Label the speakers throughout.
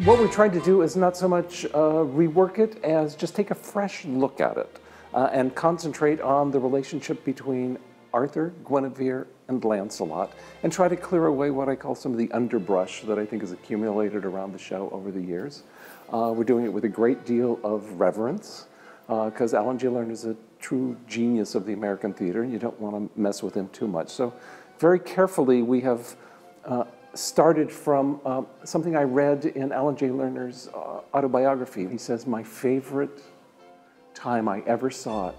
Speaker 1: What we're trying to do is not so much rework it as just take a fresh look at it and concentrate on the relationship between Arthur, Guinevere, and Lancelot, and try to clear away what I call some of the underbrush that I think has accumulated around the show over the years. We're doing it with a great deal of reverence, because Alan J. Lerner is a true genius of the American theater, and you don't want to mess with him too much. So very carefully we have started from something I read in Alan J. Lerner's autobiography. He says, my favorite time I ever saw it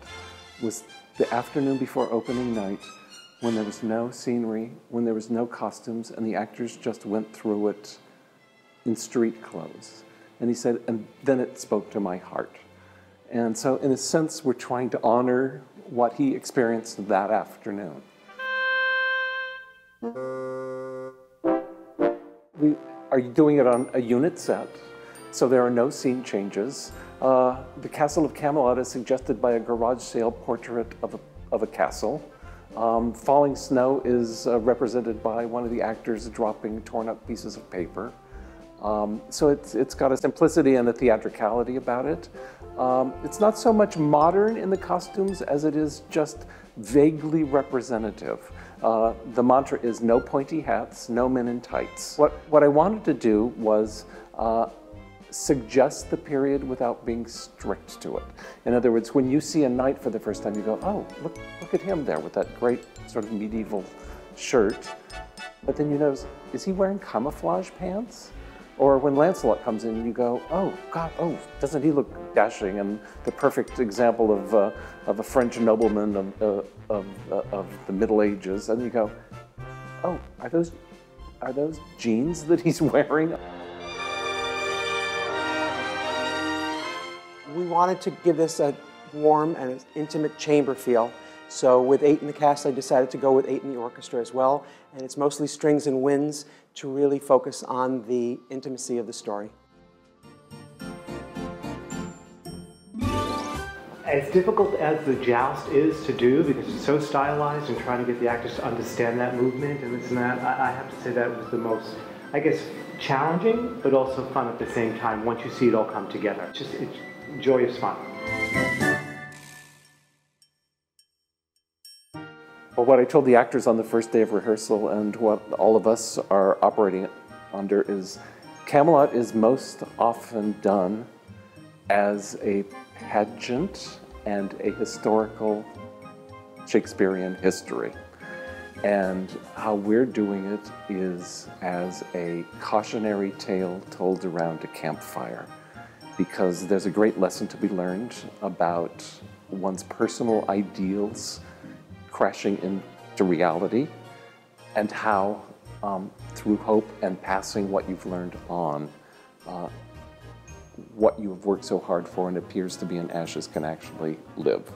Speaker 1: was the afternoon before opening night, when there was no scenery, when there was no costumes, and the actors just went through it in street clothes. And he said, and then it spoke to my heart. And so in a sense, we're trying to honor what he experienced that afternoon. We are doing it on a unit set, so there are no scene changes. The castle of Camelot is suggested by a garage sale portrait of a castle. Falling snow is represented by one of the actors dropping torn up pieces of paper. So it's got a simplicity and a theatricality about it. It's not so much modern in the costumes as it is just vaguely representative. The mantra is no pointy hats, no men in tights. What I wanted to do was suggest the period without being strict to it. In other words, when you see a knight for the first time, you go, oh, look at him there with that great sort of medieval shirt. But then you notice, is he wearing camouflage pants? Or when Lancelot comes in, you go, oh, God, oh, doesn't he look dashing and the perfect example of a French nobleman of the Middle Ages? And you go, oh, are those jeans that he's wearing?
Speaker 2: We wanted to give this a warm and intimate chamber feel. So with 8 in the cast, I decided to go with 8 in the orchestra as well. And it's mostly strings and winds to really focus on the intimacy of the story.
Speaker 3: As difficult as the joust is to do, because it's so stylized and trying to get the actors to understand that movement and this and that, I have to say that was the most, I guess, challenging, but also fun at the same time once you see it all come together. It's joyous fun.
Speaker 1: Well, what I told the actors on the first day of rehearsal and what all of us are operating under is Camelot is most often done as a pageant and a historical Shakespearean history. And how we're doing it is as a cautionary tale told around a campfire, because there's a great lesson to be learned about one's personal ideals crashing into reality, and how through hope and passing what you've learned on, what you have worked so hard for and appears to be in ashes can actually live.